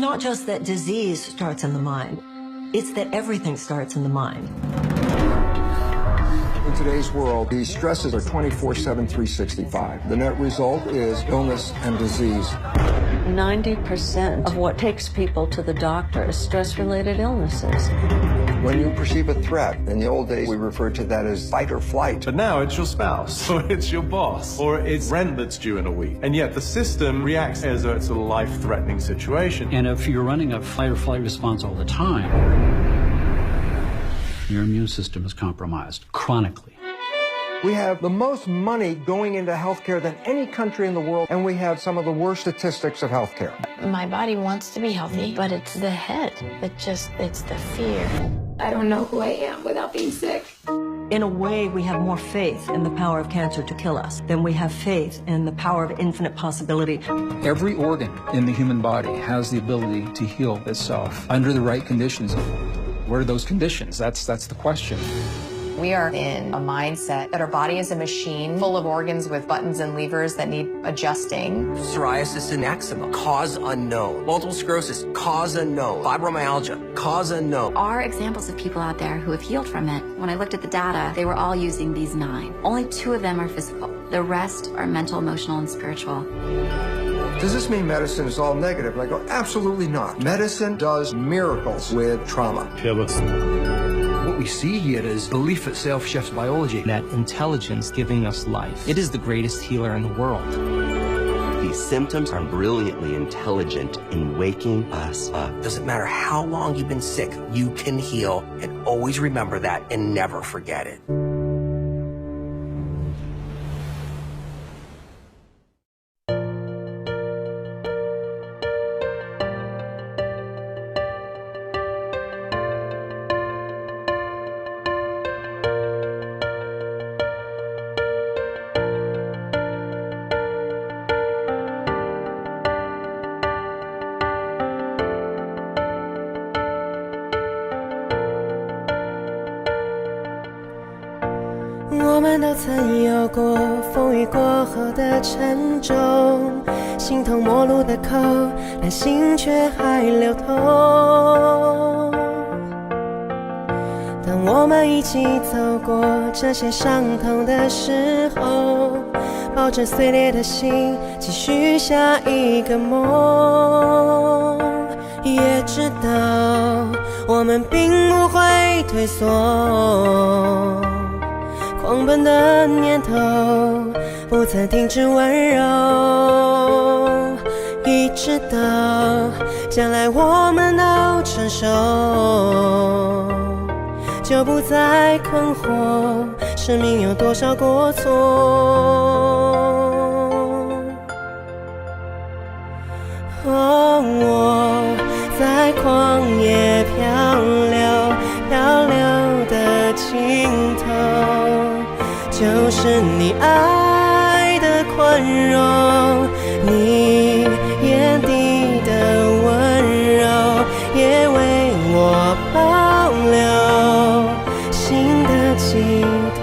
not just that disease starts in the mind, it's that everything starts in the mind. In today's world, these stresses are 24/7, 365. The net result is illness and disease. 90% of what takes people to the doctor is stress-related illnesses. When you perceive a threat, in the old days, we referred to that as fight or flight. But now it's your spouse, or it's your boss, or it's rent that's due in a week. And yet the system reacts as though it's a life-threatening situation. And if you're running a fight or flight response all the time, your immune system is compromised chronically. We have the most money going into healthcare than any country in the world, and we have some of the worst statistics of healthcare. My body wants to be healthy, but it's the head it's the fear. I don't know who I am without being sick. In a way, we have more faith in the power of cancer to kill us than we have faith in the power of infinite possibility. Every organ in the human body has the ability to heal itself under the right conditions. What are those conditions? That's the question. We are in a mindset that our body is a machine full of organs with buttons and levers that need adjusting. Psoriasis and eczema, cause unknown. Multiple sclerosis, cause unknown. Fibromyalgia, cause unknown. There are examples of people out there who have healed from it. When I looked at the data, they were all using these 9. Only 2 of them are physical. The rest are mental, emotional, and spiritual. Does this mean medicine is all negative? And I go, absolutely not. Medicine does miracles with trauma. What we see here is belief itself shifts biology. That intelligence giving us life. It is the greatest healer in the world. These symptoms are brilliantly intelligent in waking us up. Doesn't matter how long you've been sick, you can heal. And always remember that and never forget it.我们都曾有过风雨过后的沉重，形同陌路的口，但心却还流通。当我们一起走过这些伤痛的时候，抱着碎裂的心，继续下一个梦，也知道我们并不会退缩。狂奔的念头不曾停止温柔，一直到将来我们都成熟，就不再困惑生命有多少过错。我在旷野漂流，漂流的尽头就是你爱的宽容，你眼底的温柔，也为我保留心的寄托。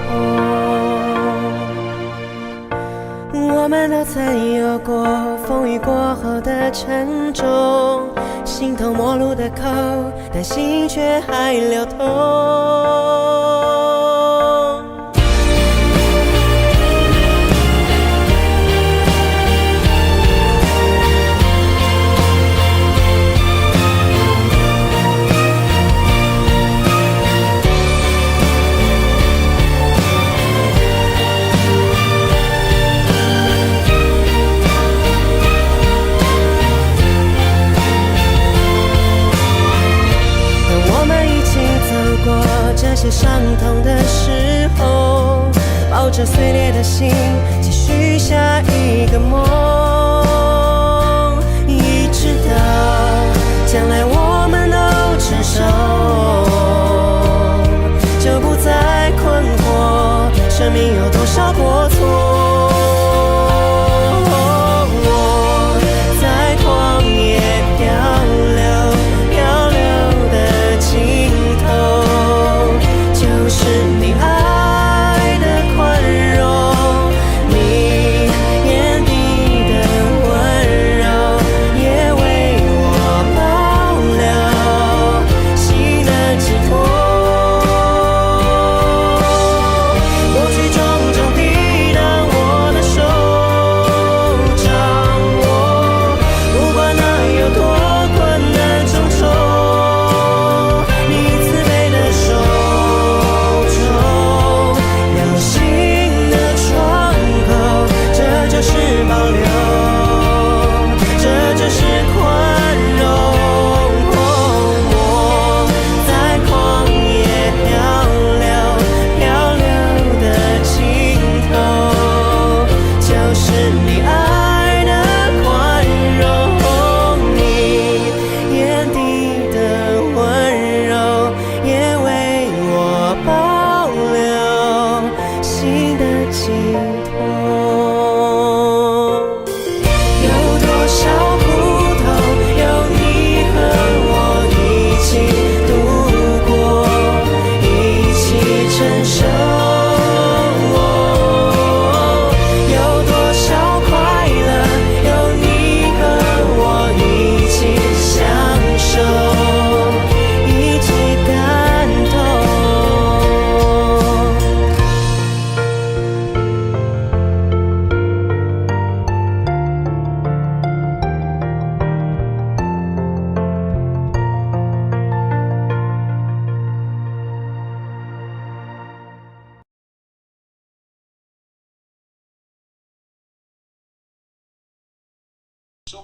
我们都曾有过风雨过后的沉重，形同陌路的口，但心却还流通。这些伤痛的时候，抱着碎裂的心，继续下一个梦，一直到将来我们都成熟，就不再困惑生命有多少过错。我在旷野漂流，漂流的尽头就是你爱的宽容，你眼底的温柔，也为我保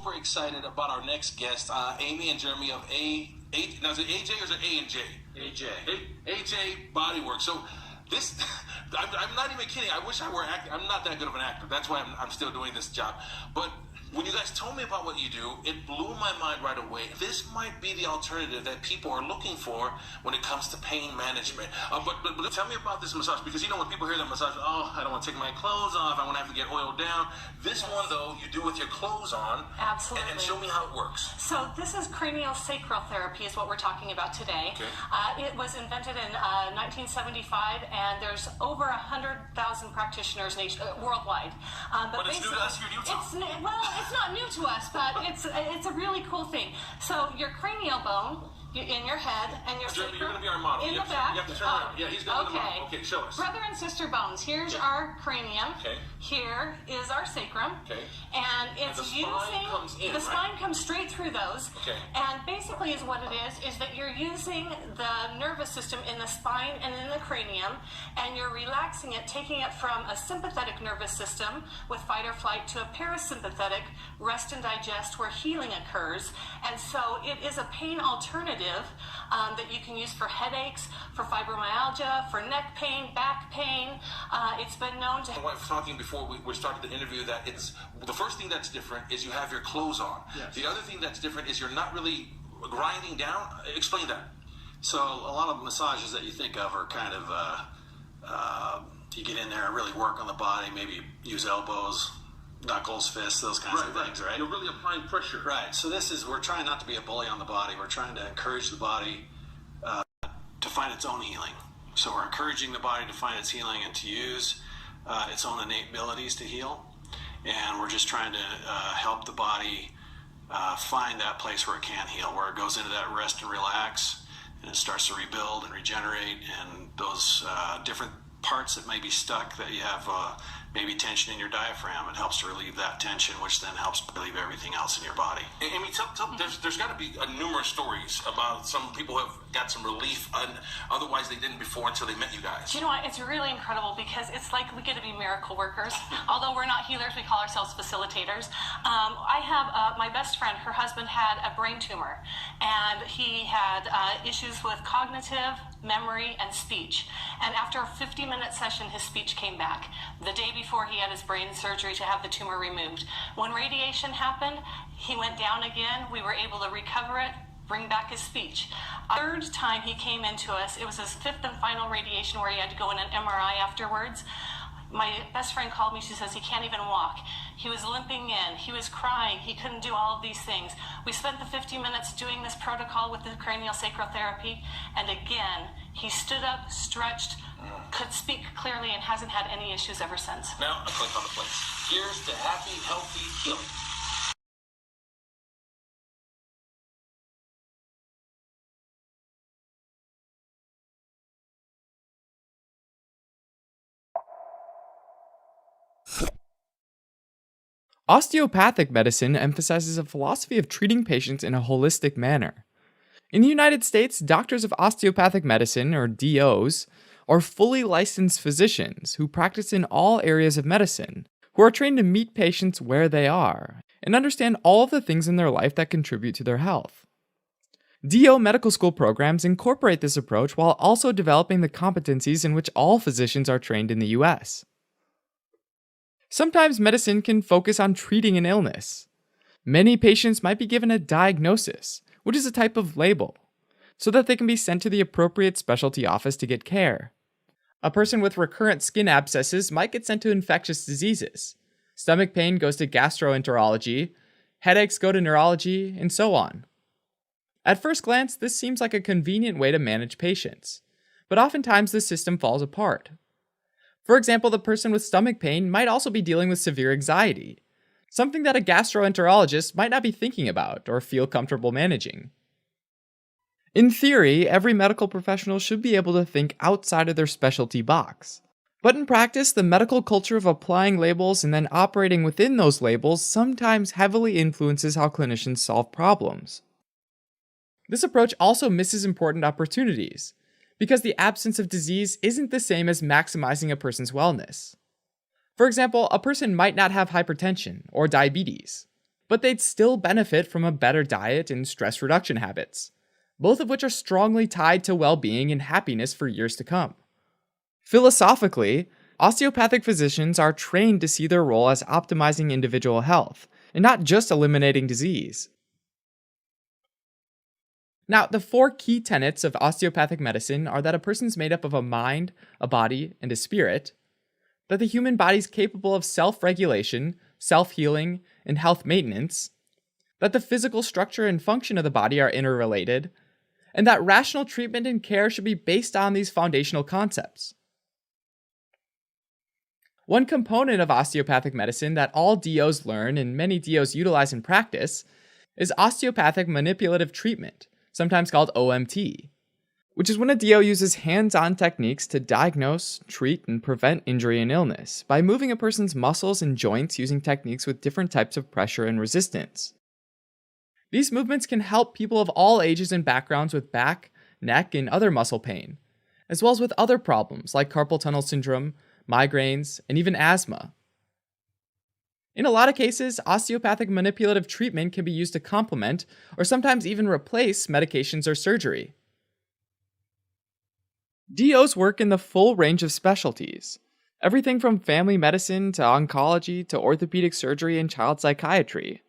super excited about our next guest, Amy and Jeremy of now is it AJ or is it A&J? AJ. AJ Bodywork. So this, I'm not even kidding. I wish I were acting. I'm not that good of an actor. That's why I'm still doing this job. But when you guys told me about what you do, it blew my mind right away. This might be the alternative that people are looking for when it comes to pain management. But tell me about this massage, because you know when people hear that massage, oh, I don't want to take my clothes off, I want to have to get oiled down. This one, though, you do with your clothes on. Absolutely. And show me how it works. So this is cranial sacral therapy is what we're talking about today. Okay. It was invented in 1975, and there's over 100,000 practitioners worldwide. But it's new to us here in Utah. It's not new to us, but it's a really cool thing. So your cranial bone in your head and your Jeremy, you're going to be our model. in the back. You have to turn around. Yeah, he's going to be the model. Okay, show us. Brother and sister bones. Here's our cranium. Okay. Here is our sacrum. Okay. And it's the spine comes in, spine comes straight through those. Okay. And basically is what it is that you're using the nervous system in the spine and in the cranium, and you're relaxing it, taking it from a sympathetic nervous system with fight or flight to a parasympathetic rest and digest where healing occurs. And so it is a pain alternative that you can use for headaches, for fibromyalgia, for neck pain, back pain. It's been known to... I was talking before we started the interview that it's the first thing that's different is you have your clothes on. Yes. The other thing that's different is you're not really grinding down. Explain that. So a lot of massages that you think of are kind of, you get in there and really work on the body, maybe use elbows, knuckles, fists, those kinds of things, right? You're really applying pressure. Right. So we're trying not to be a bully on the body. We're trying to encourage the body to find its own healing. So we're encouraging the body to find its healing and to use its own innate abilities to heal. And we're just trying to help the body find that place where it can heal, where it goes into that rest and relax, and it starts to rebuild and regenerate, and those different parts that may be stuck, that you have maybe tension in your diaphragm, it helps to relieve that tension, which then helps relieve everything else in your body. Amy, there's got to be numerous stories about some people who have got some relief, otherwise they didn't before until they met you guys. You know what? It's really incredible because it's like we get to be miracle workers. Although we're not healers, we call ourselves facilitators. I have my best friend, her husband had a brain tumor, and he had issues with cognitive, memory, and speech. And after a 50-minute session, his speech came back. The day before he had his brain surgery to have the tumor removed. When radiation happened, he went down again. We were able to recover it, bring back his speech. Third time he came into us, it was his fifth and final radiation where he had to go in an MRI afterwards. My best friend called me, she says he can't even walk. He was limping in, he was crying, he couldn't do all of these things. We spent the 50 minutes doing this protocol with the cranial sacral therapy, and again, he stood up, stretched, could speak clearly, and hasn't had any issues ever since. Now, I click on the plate. Here's to happy, healthy healing. Osteopathic medicine emphasizes a philosophy of treating patients in a holistic manner. In the United States, doctors of osteopathic medicine, or DOs, are fully licensed physicians who practice in all areas of medicine, who are trained to meet patients where they are, and understand all of the things in their life that contribute to their health. DO medical school programs incorporate this approach while also developing the competencies in which all physicians are trained in the US. Sometimes medicine can focus on treating an illness. Many patients might be given a diagnosis, which is a type of label, so that they can be sent to the appropriate specialty office to get care. A person with recurrent skin abscesses might get sent to infectious diseases. Stomach pain goes to gastroenterology, headaches go to neurology, and so on. At first glance, this seems like a convenient way to manage patients, but oftentimes the system falls apart. For example, the person with stomach pain might also be dealing with severe anxiety, something that a gastroenterologist might not be thinking about or feel comfortable managing. In theory, every medical professional should be able to think outside of their specialty box. But in practice, the medical culture of applying labels and then operating within those labels sometimes heavily influences how clinicians solve problems. This approach also misses important opportunities, because the absence of disease isn't the same as maximizing a person's wellness. For example, a person might not have hypertension or diabetes, but they'd still benefit from a better diet and stress reduction habits, both of which are strongly tied to well-being and happiness for years to come. Philosophically, osteopathic physicians are trained to see their role as optimizing individual health, and not just eliminating disease. Now, the 4 key tenets of osteopathic medicine are that a person's made up of a mind, a body, and a spirit, that the human body is capable of self-regulation, self-healing, and health maintenance, that the physical structure and function of the body are interrelated, and that rational treatment and care should be based on these foundational concepts. One component of osteopathic medicine that all DOs learn and many DOs utilize in practice is osteopathic manipulative treatment, sometimes called OMT, which is when a DO uses hands-on techniques to diagnose, treat, and prevent injury and illness by moving a person's muscles and joints using techniques with different types of pressure and resistance. These movements can help people of all ages and backgrounds with back, neck, and other muscle pain, as well as with other problems like carpal tunnel syndrome, migraines, and even asthma. In a lot of cases, osteopathic manipulative treatment can be used to complement or sometimes even replace medications or surgery. DOs work in the full range of specialties, everything from family medicine to oncology to orthopedic surgery and child psychiatry.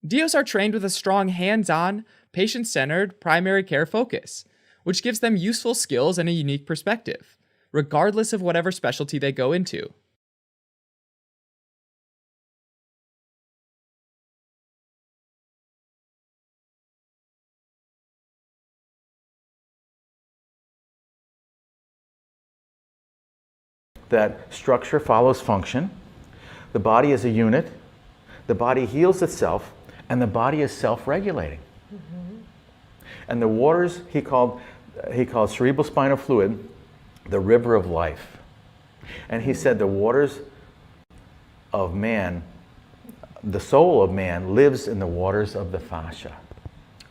DOs are trained with a strong hands-on, patient-centered primary care focus, which gives them useful skills and a unique perspective, regardless of whatever specialty they go into. That structure follows function, the body is a unit, the body heals itself, and the body is self-regulating. Mm-hmm. And the waters he called cerebrospinal fluid the river of life. And he said the waters of man, the soul of man lives in the waters of the fascia.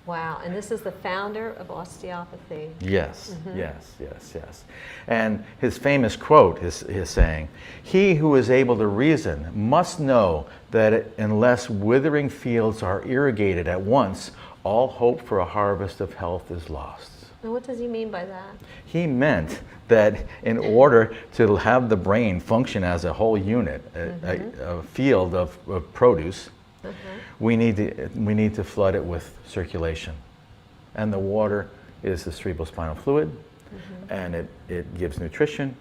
Wow, and this is the founder of osteopathy. Yes, yes. And his famous quote is saying, "He who is able to reason must know that unless withering fields are irrigated at once, all hope for a harvest of health is lost." Now, what does he mean by that? He meant that in order to have the brain function as a whole unit, a field of produce, we need to flood it with circulation. And the water is the cerebrospinal fluid, and it gives nutrition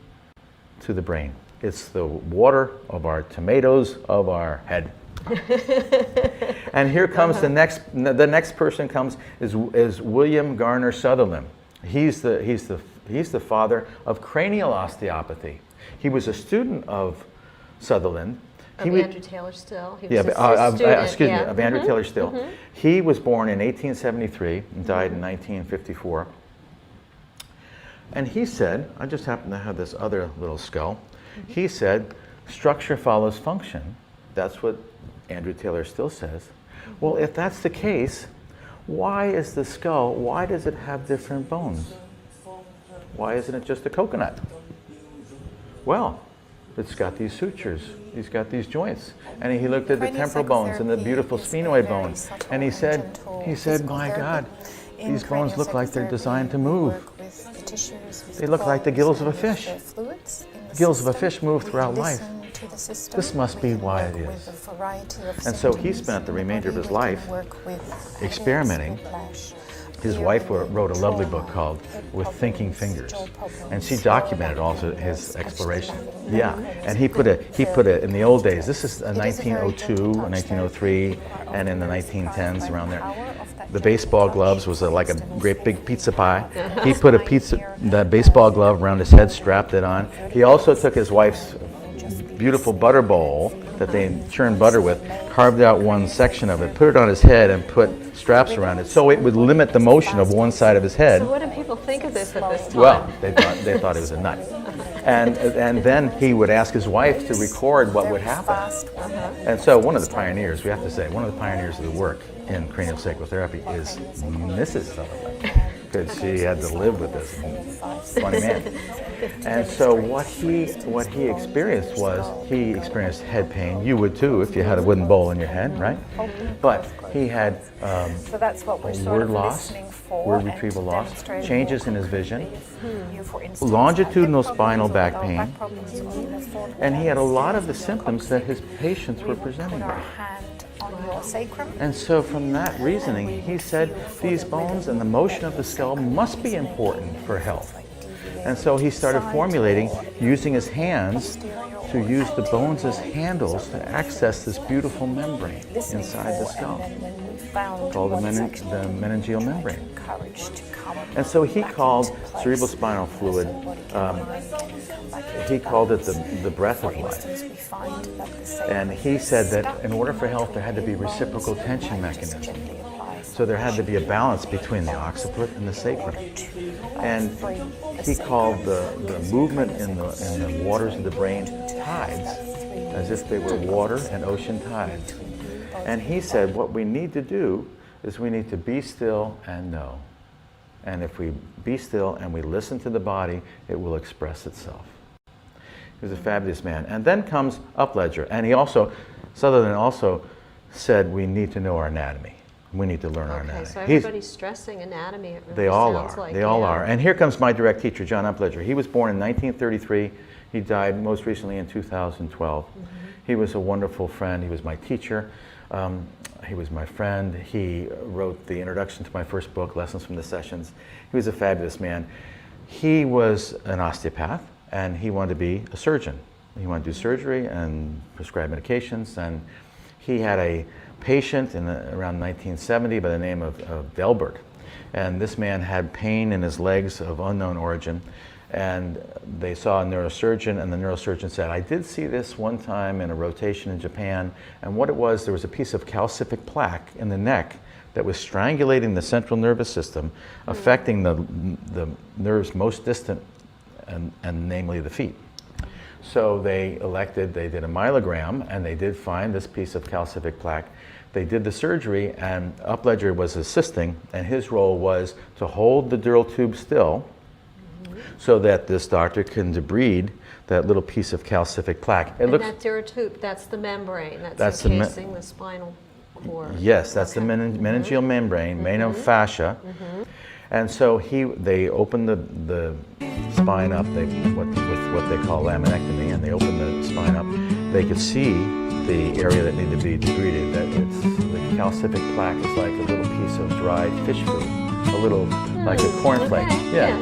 to the brain. It's the water of our tomatoes of our head. And here comes the next person comes is William Garner Sutherland. He's the father of cranial osteopathy. He was a student of Sutherland. Of Andrew Taylor Still. He was of Andrew Taylor Still. He was born in 1873 and died in 1954. And he said, I just happen to have this other little skull. He said, structure follows function. That's what Andrew Taylor Still says. Well, if that's the case, why is the skull, why does it have different bones? Why isn't it just a coconut? Well, it's got these sutures, he's got these joints. And he looked at the temporal bones and the beautiful sphenoid bones. And he said, my God, these bones look like they're designed to move. They look like the gills of a fish. The gills of a fish move throughout life. This must be why it is. And so he spent the remainder of his life experimenting. His wife wrote a lovely book called With Thinking Fingers, and she documented also his exploration. Yeah, and he put it in the old days. This is 1902, 1903, and in the 1910s around there. The baseball gloves was like a great big pizza pie. He put the baseball glove around his head, strapped it on. He also took his wife's beautiful butter bowl that they churned butter with, carved out one section of it, put it on his head, and put straps around it, so it would limit the motion of one side of his head. So what did people think of this at this time? Well, they thought it was a nut. And then he would ask his wife to record what would happen. And so one of the pioneers, we have to say, one of the pioneers of the work in craniosacral therapy is Mrs. Sutherland. could see he had to live with this funny man. And so what he experienced was, he experienced head pain. You would too if you had a wooden bowl in your head, right? But he had so that's what we're word loss, word retrieval loss, changes in his vision, longitudinal spinal back pain, and he had a lot of the symptoms that his patients were presenting with. And so from that reasoning, he said these bones and the motion of the skull must be important for health. And so he started formulating, using his hands to use the bones as handles to access this beautiful membrane inside the skull, called the meningeal membrane. And so he called cerebrospinal fluid, he called it the breath of life. And he said that in order for health, there had to be reciprocal tension mechanism. So there had to be a balance between the occiput and the sacrum. And he called the movement in the waters of the brain tides, as if they were water and ocean tides. And he said what we need to do is we need to be still and know. And if we be still and we listen to the body, it will express itself. He was a fabulous man. And then comes Upledger. And he also, Sutherland also said we need to know our anatomy. We need to learn our anatomy. So everybody's stressing anatomy. It really they all sounds are. like, they all are. And here comes my direct teacher, John Upledger. He was born in 1933. He died most recently in 2012. He was a wonderful friend. He was my teacher. He was my friend. He wrote the introduction to my first book, Lessons from the Sessions. He was a fabulous man. He was an osteopath, and he wanted to be a surgeon. He wanted to do surgery and prescribe medications, and he had a patient around 1970 by the name of Delbert. And this man had pain in his legs of unknown origin. And they saw a neurosurgeon, and the neurosurgeon said, I did see this one time in a rotation in Japan. And what it was, there was a piece of calcific plaque in the neck that was strangulating the central nervous system, affecting the nerves most distant, and namely the feet. So they did a myelogram, and they did find this piece of calcific plaque. They did the surgery, and Upledger was assisting, and his role was to hold the dural tube still so that this doctor can debride that little piece of calcific plaque. And that dural tube, that's the membrane that's encasing the spinal cord. Yes, that's the meningeal membrane, made of fascia. And so they opened the spine up with what they call laminectomy, and they opened the spine up. They could see the area that needed to be debrided. The calcific plaque is like a little piece of dried fish food, a little like a cornflake. Yeah.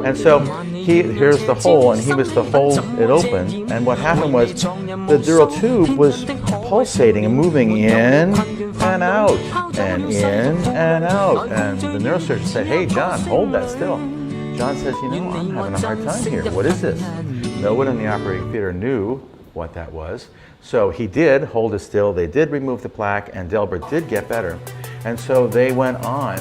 And so here's the hole, and he was to hold it open. And what happened was the dural tube was pulsating and moving in and out, and in and out. And the neurosurgeon said, hey, John, hold that still. John says, I'm having a hard time here. What is this? No one in the operating theater knew what that was. So he did hold it still. They did remove the plaque, and Delbert did get better. And so they went on.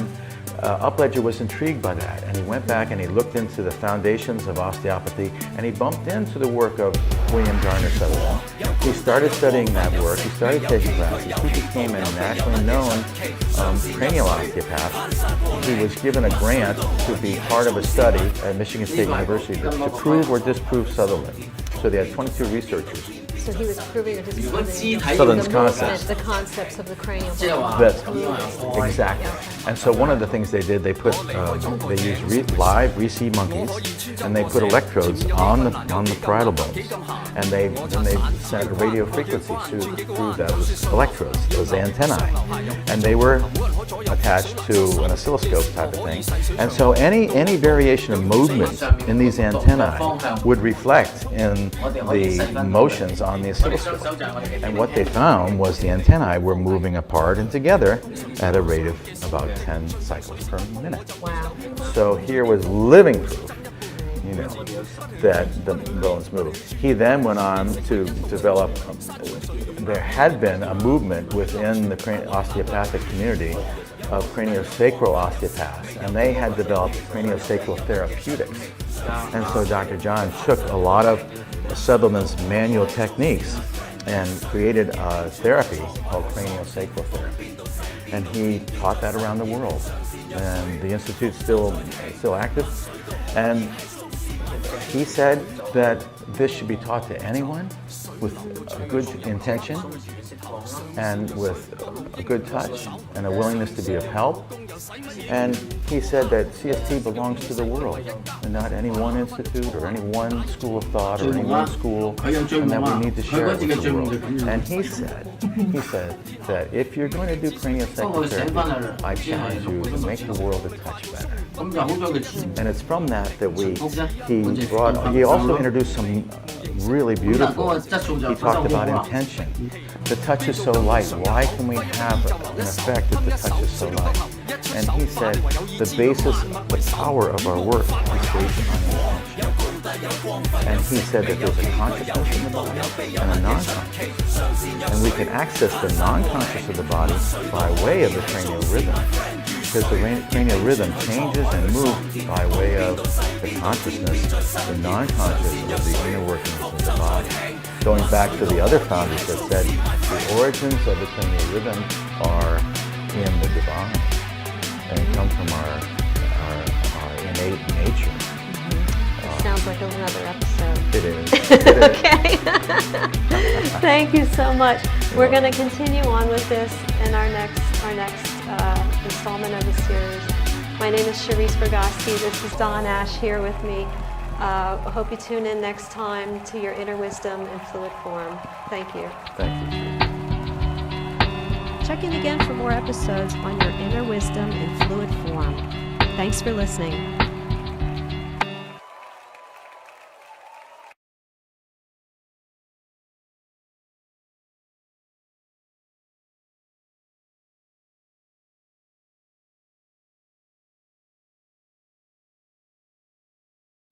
Upledger was intrigued by that, and he went back and he looked into the foundations of osteopathy, and he bumped into the work of William Garner Sutherland. He started studying that work. He started taking classes. He became a nationally known cranial osteopath. He was given a grant to be part of a study at Michigan State University to prove or disprove Sutherland. So they had 22 researchers. So he was proving or disproving Sutherland's concepts. The concepts of the cranial bone. Exactly. And so one of the things they did, they used live Ricci monkeys, and they put electrodes on the parietal bones, and then they sent radio frequencies through those electrodes, those antennae, and they were attached to an oscilloscope type of thing. And so any variation of movement in these antennae would reflect in the motions on the oscilloscope. And what they found was the antennae were moving apart and together at a rate of about 10 cycles per minute. Wow. So here was living proof, that the bones move. He then went on to develop, there had been a movement within the osteopathic community of craniosacral osteopaths, and they had developed craniosacral therapeutics. And so Dr. John took a lot of Sutherland's manual techniques and created a therapy called craniosacral therapy. And he taught that around the world. And the Institute's still active. And he said that this should be taught to anyone with a good intention and with a good touch and a willingness to be of help. And he said that CST belongs to the world and not any one institute or any one school of thought or any one school, and that we need to share it with the world. And he said that if you're going to do craniosacral therapy, I challenge you to make the world a touch better. And it's from that he also introduced some really beautiful. He talked about intention. The touch is so light. Why can we have an effect if the touch is so light? And he said the basis, the power of our work is based on intention. And he said that there's a consciousness in the body and a non-conscious. And we can access the non-conscious of the body by way of the cranial rhythm. Because the cranial rhythm changes and moves by way of the consciousness, the non-conscious of the inner workings of the body. Going back to the other founders that said the origins of the cranial rhythm are in the divine and come from our innate nature. Sounds like another episode. It is. Okay. Thank you so much. We're going to continue on with this in our next installment of the series. My name is Cherise Bergoski. This is Dawn Ash here with me. I hope you tune in next time to your inner wisdom in fluid form. Thank you. Thank you. Check in again for more episodes on your inner wisdom in fluid form. Thanks for listening.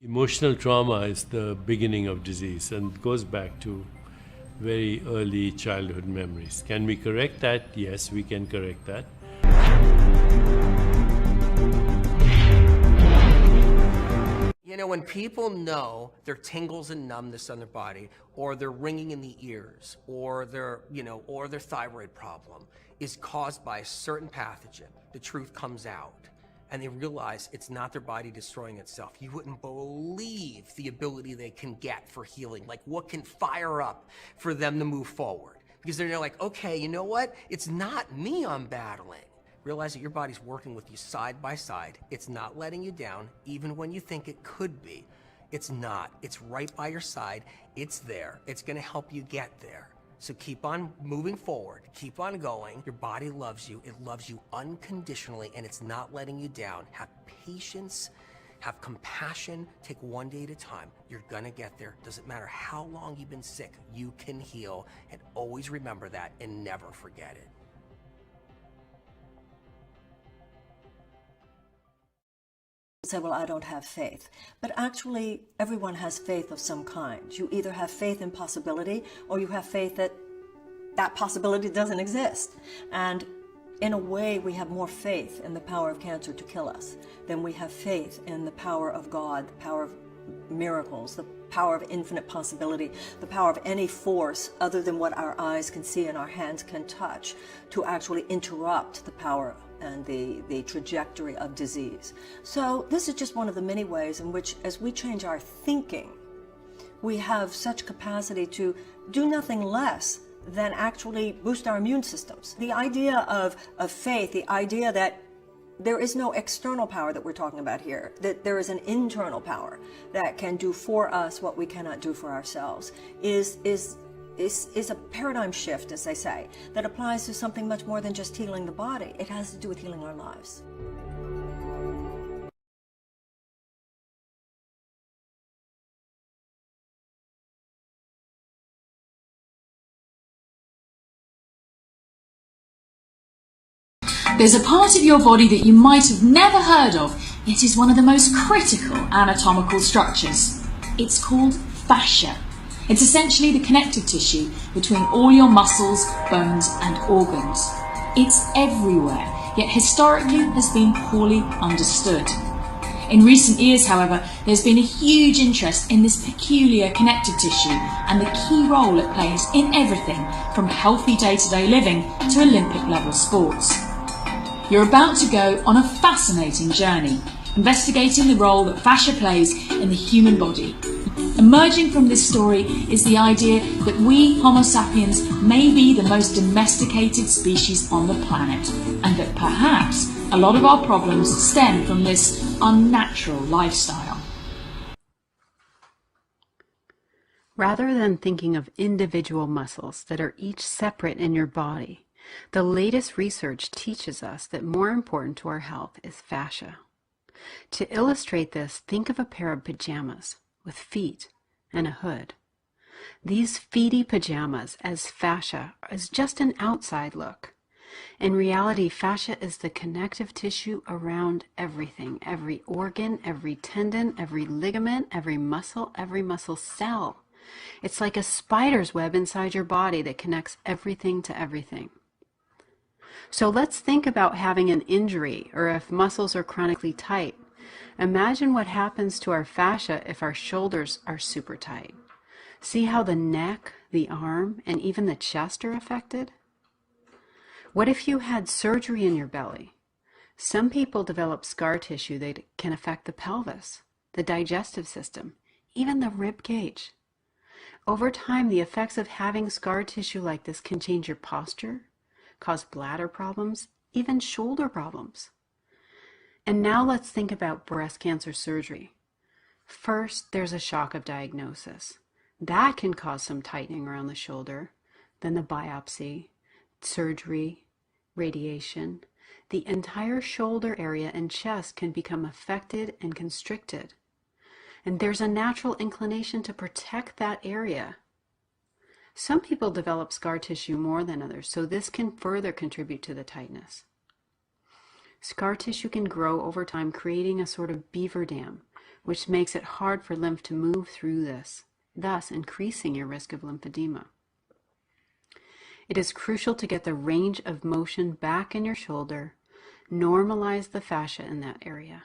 Emotional trauma is the beginning of disease and goes back to very early childhood memories. Can we correct that? Yes, we can correct that. You know, when people know their tingles and numbness on their body, or their ringing in the ears, or their thyroid problem is caused by a certain pathogen, the truth comes out. And they realize it's not their body destroying itself. You wouldn't believe the ability they can get for healing, like what can fire up for them to move forward. Because they're like, okay, you know what? It's not me I'm battling. Realize that your body's working with you side by side. It's not letting you down, even when you think it could be. It's not. It's right by your side. It's there. It's gonna help you get there. So keep on moving forward, keep on going. Your body loves you, it loves you unconditionally, and it's not letting you down. Have patience, have compassion, take one day at a time. You're gonna get there. Doesn't matter how long you've been sick, you can heal, and always remember that and never forget it. Say, well, I don't have faith. But actually, everyone has faith of some kind. You either have faith in possibility, or you have faith that that possibility doesn't exist. And in a way, we have more faith in the power of cancer to kill us than we have faith in the power of God, the power of miracles, the power of infinite possibility, the power of any force other than what our eyes can see and our hands can touch to actually interrupt the power and the trajectory of disease. So this is just one of the many ways in which, as we change our thinking, we have such capacity to do nothing less than actually boost our immune systems. The idea of faith, the idea that there is no external power that we're talking about here, that there is an internal power that can do for us what we cannot do for ourselves, is a paradigm shift, as they say, that applies to something much more than just healing the body. It has to do with healing our lives. There's a part of your body that you might have never heard of, yet is one of the most critical anatomical structures. It's called fascia. It's essentially the connective tissue between all your muscles, bones, and organs. It's everywhere, yet historically has been poorly understood. In recent years, however, there's been a huge interest in this peculiar connective tissue and the key role it plays in everything from healthy day-to-day living to Olympic-level sports. You're about to go on a fascinating journey, investigating the role that fascia plays in the human body. Emerging from this story is the idea that we Homo sapiens may be the most domesticated species on the planet, and that perhaps a lot of our problems stem from this unnatural lifestyle. Rather than thinking of individual muscles that are each separate in your body, the latest research teaches us that more important to our health is fascia. To illustrate this, think of a pair of pajamas with feet and a hood. These feety pajamas as fascia is just an outside look. In reality, fascia is the connective tissue around everything, every organ, every tendon, every ligament, every muscle cell. It's like a spider's web inside your body that connects everything to everything. So let's think about having an injury or if muscles are chronically tight. Imagine what happens to our fascia if our shoulders are super tight. See how the neck, the arm, and even the chest are affected? What if you had surgery in your belly? Some people develop scar tissue that can affect the pelvis, the digestive system, even the rib cage. Over time, the effects of having scar tissue like this can change your posture, cause bladder problems, even shoulder problems. And now let's think about breast cancer surgery. First, there's a shock of diagnosis. That can cause some tightening around the shoulder, then the biopsy, surgery, radiation. The entire shoulder area and chest can become affected and constricted. And there's a natural inclination to protect that area. Some people develop scar tissue more than others, so this can further contribute to the tightness. Scar tissue can grow over time, creating a sort of beaver dam, which makes it hard for lymph to move through this, thus increasing your risk of lymphedema. It is crucial to get the range of motion back in your shoulder, normalize the fascia in that area.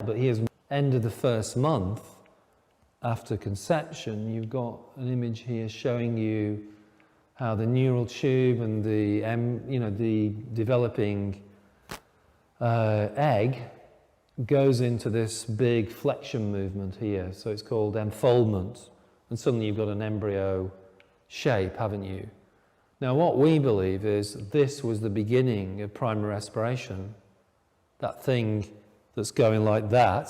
But here's end of the first month after conception, you've got an image here showing you how the neural tube and the developing egg goes into this big flexion movement here. So it's called enfoldment. And suddenly you've got an embryo shape, haven't you? Now what we believe is this was the beginning of primary respiration. That thing that's going like that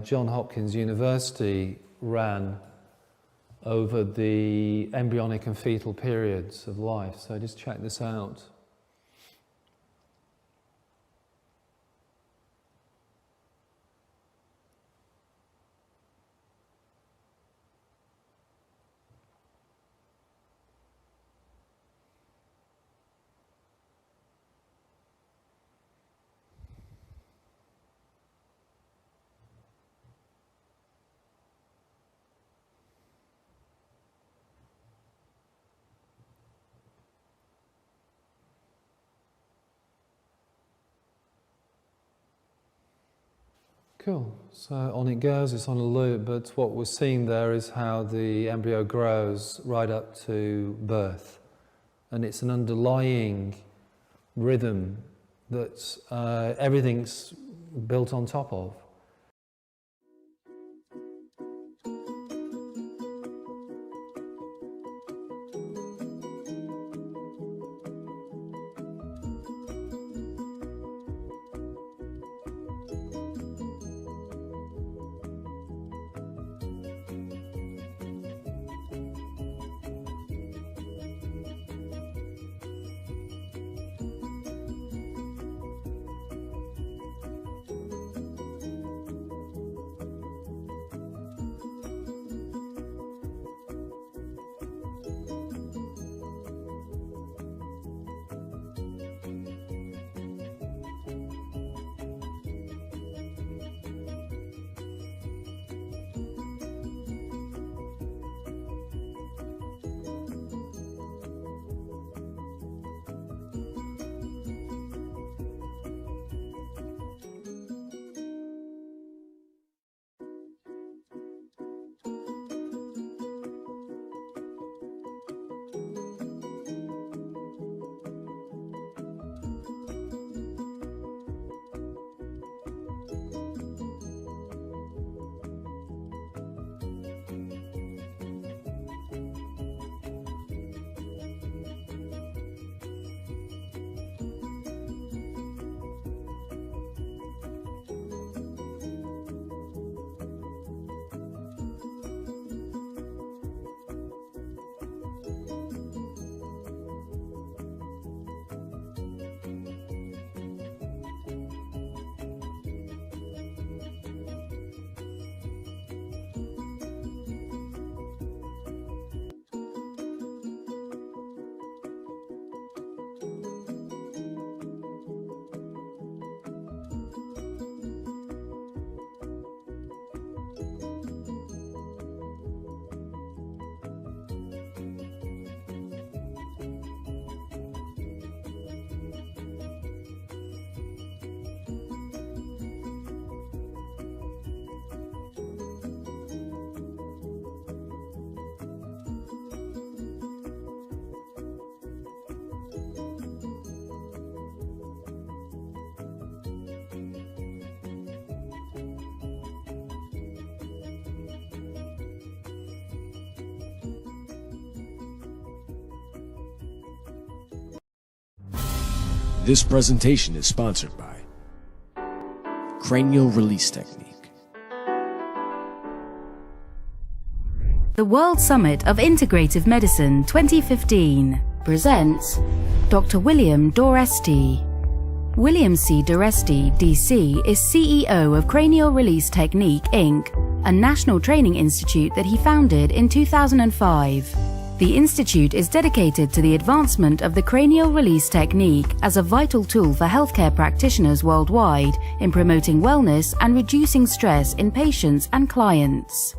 Johns Hopkins University ran over the embryonic and fetal periods of life. So just check this out. Cool, so on it goes, it's on a loop, but what we're seeing there is how the embryo grows right up to birth. And it's an underlying rhythm that everything's built on top of. This presentation is sponsored by Cranial Release Technique. The World Summit of Integrative Medicine 2015 presents Dr. William Doresti. William C. Doresti, DC, is CEO of Cranial Release Technique, Inc., a national training institute that he founded in 2005. The institute is dedicated to the advancement of the cranial release technique as a vital tool for healthcare practitioners worldwide in promoting wellness and reducing stress in patients and clients.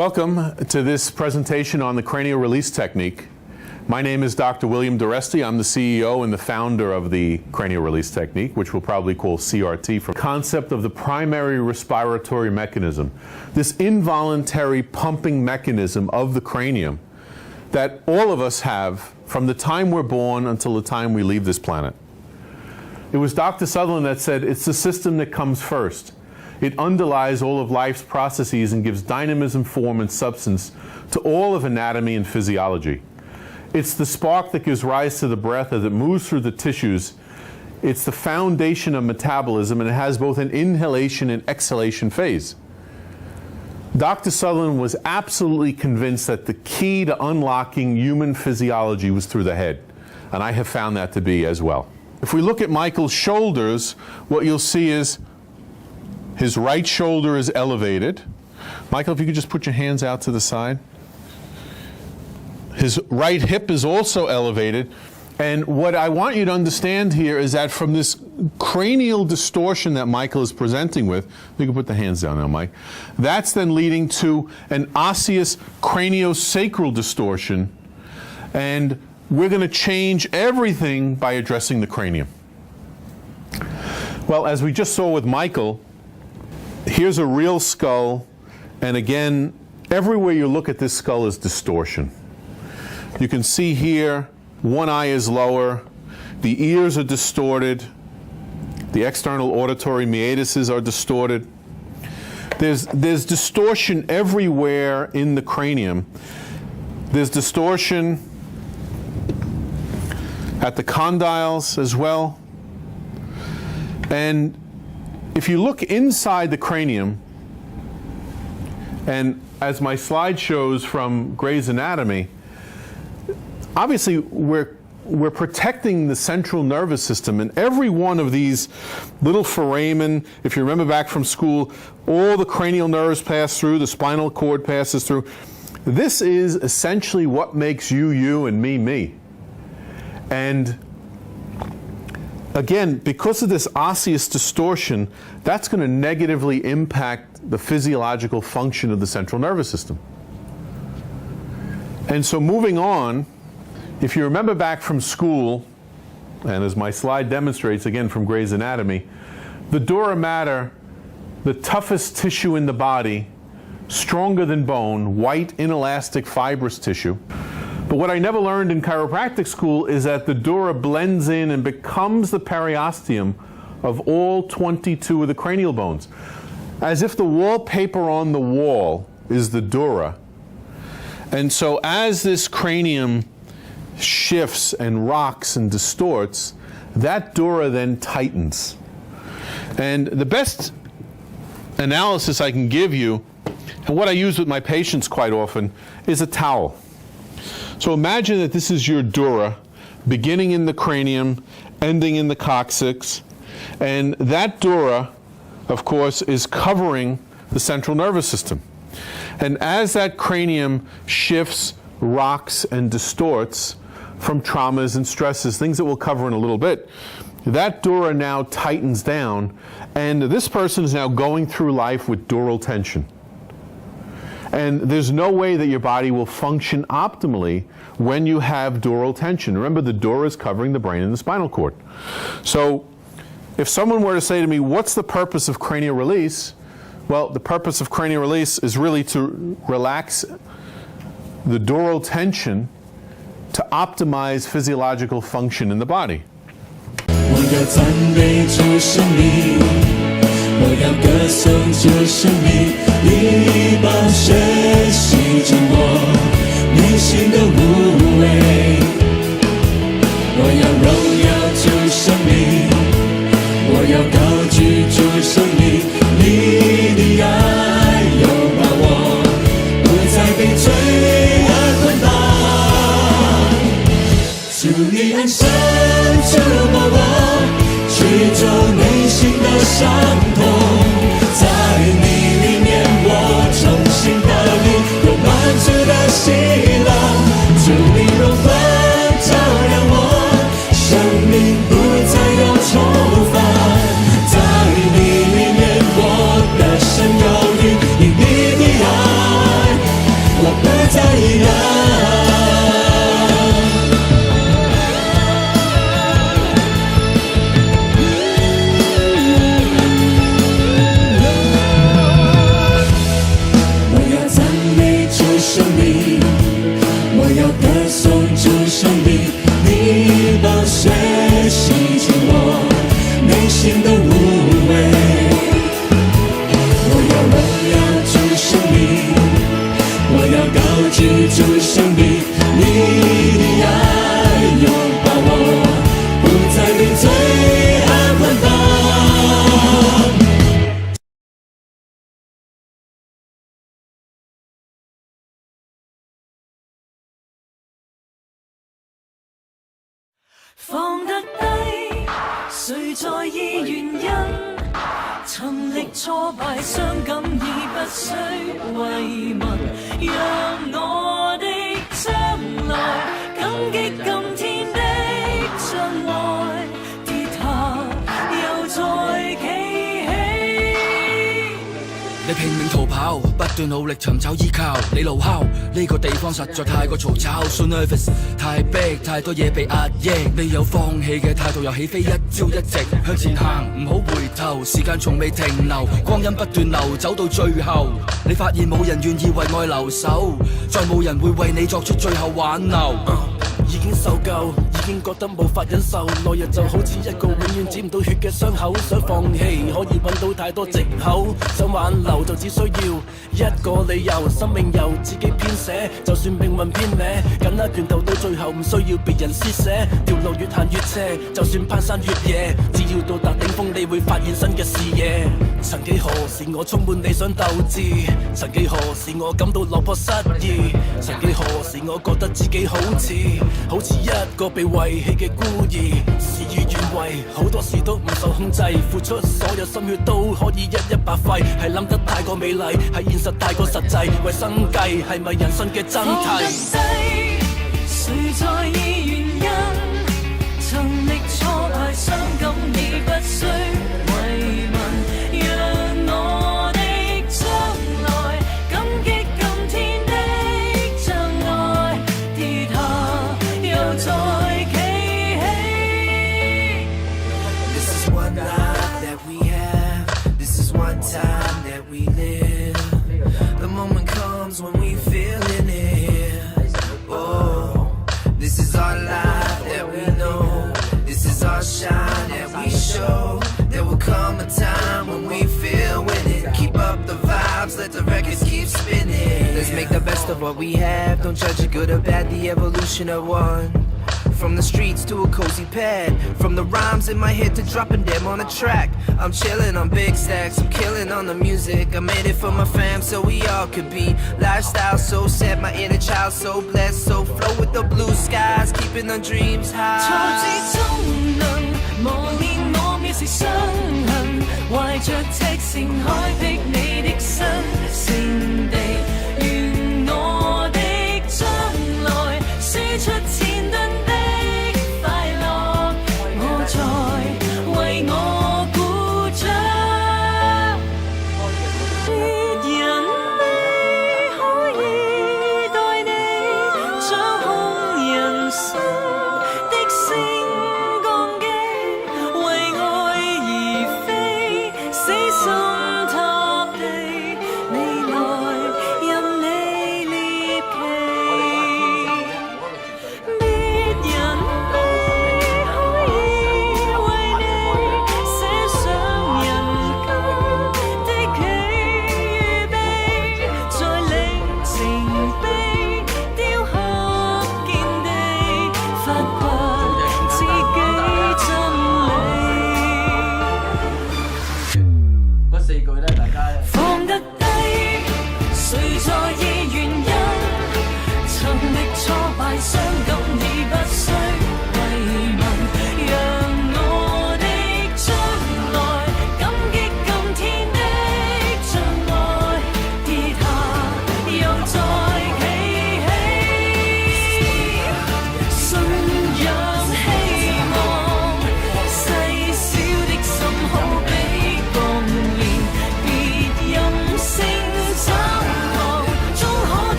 Welcome to this presentation on the cranial release technique. My name is Dr. William Doresti. I'm the CEO and the founder of the cranial release technique, which we'll probably call CRT, for the concept of the primary respiratory mechanism, this involuntary pumping mechanism of the cranium that all of us have from the time we're born until the time we leave this planet. It was Dr. Sutherland that said it's the system that comes first. It underlies all of life's processes and gives dynamism, form, and substance to all of anatomy and physiology. It's the spark that gives rise to the breath as it moves through the tissues. It's the foundation of metabolism, and it has both an inhalation and exhalation phase. Dr. Sutherland was absolutely convinced that the key to unlocking human physiology was through the head, and I have found that to be as well. If we look at Michael's shoulders, what you'll see is his right shoulder is elevated. Michael, if you could just put your hands out to the side. His right hip is also elevated. And what I want you to understand here is that from this cranial distortion that Michael is presenting with, you can put the hands down now, Mike, that's then leading to an osseous craniosacral distortion. And we're going to change everything by addressing the cranium. Well, as we just saw with Michael, here's a real skull, and again, everywhere you look at this skull is distortion. You can see here, one eye is lower, the ears are distorted, the external auditory meatuses are distorted. There's distortion everywhere in the cranium. There's distortion at the condyles as well. And if you look inside the cranium, and as my slide shows from Gray's Anatomy, obviously we're protecting the central nervous system, and every one of these little foramen, if you remember back from school, all the cranial nerves pass through, the spinal cord passes through. This is essentially what makes you, you, and me, me. And again, because of this osseous distortion, that's going to negatively impact the physiological function of the central nervous system. And so moving on, if you remember back from school, and as my slide demonstrates again from Gray's Anatomy, the dura mater, the toughest tissue in the body, stronger than bone, white, inelastic, fibrous tissue. But what I never learned in chiropractic school is that the dura blends in and becomes the periosteum of all 22 of the cranial bones. As if the wallpaper on the wall is the dura. And so as this cranium shifts and rocks and distorts, that dura then tightens. And the best analysis I can give you, and what I use with my patients quite often, is a towel. So imagine that this is your dura, beginning in the cranium, ending in the coccyx, and that dura, of course, is covering the central nervous system. And as that cranium shifts, rocks, and distorts from traumas and stresses, things that we'll cover in a little bit, that dura now tightens down, and this person is now going through life with dural tension. And there's no way that your body will function optimally when you have dural tension. Remember, the dura is covering the brain and the spinal cord. So if someone were to say to me, what's the purpose of cranial release? Well, the purpose of cranial release is really to relax the dural tension to optimize physiological function in the body. 我要赞美主生命，我要歌颂主生命，一帮学习着我内心的无畏。我要荣耀主生命，我要高举主生命，你的爱有把握，不再被罪恶捆绑。主你安生触摸我，去走内心的伤痛，在你里面我重新得力，有满足的喜乐。主你荣光照亮我，生命不再有愁烦，在你里面我的神有余，因你的爱学习紧握内心的无畏。我要荣耀主生命，我要高举主生命，你的爱拥抱我，不再被罪恶捆绑。放得低，誰在意原因？沉溺挫敗傷感已不需慰問，讓我的將來感激今天的障礙，跌下又再企起。你拼命逃跑，不斷努力尋找依靠，你怒敲呢個地方實在太過嘈吵 ，so nervous， 太逼，太多嘢被壓抑。你有放棄嘅態度，又起飛，一朝一夕向前行，唔好回頭，時間從未停留，光陰不斷流，走到最後，你發現冇人願意為愛留守，再冇人會為你作出最後挽留。已經受夠，已經覺得無法忍受，來日就好似一個永遠止唔到血嘅傷口，想放棄可以揾到太多藉口，想挽留就只需要一個理由，生命由自己編寫，就算命運偏歪，緊握拳頭到最後唔需要別人施捨，條路越行越斜，就算攀山越野，只要到達頂峰你會發現新嘅視野。曾幾何時我充滿理想鬥志，曾幾何時我感到落魄失意，曾幾何時我覺得自己好似一個被遺棄嘅孤兒，事與願違，好多事都唔受控制，付出所有心血都可以一白費，係諗得太過美麗，係現實太過實際，為生計係咪人生嘅真諦？放得低，誰在意原因？曾歷挫敗傷感已不需慰問，讓我的將來感激今天的障礙，跌下又再企起。 This is one life that we have, this is one time that we live. The moment comes when we feeling it. Oh, this is our life that we know, this is our shine that we show. There will come a time when we feel winning. Keep up the vibes, let the records keep spinning. Let's make the best of what we have, don't judge it good or bad, the evolution of one. From the streets to a cozy pad, from the rhymes in my head to dropping them on a track. I'm chillin' on big stacks, I'm killing on the music. I made it for my fam so we all could be. Lifestyle so set, my inner child so blessed. So flow with the blue skies, keeping the dreams high. 挫折中能磨練我藐視傷痕，懷着赤誠開闢你的新勝地。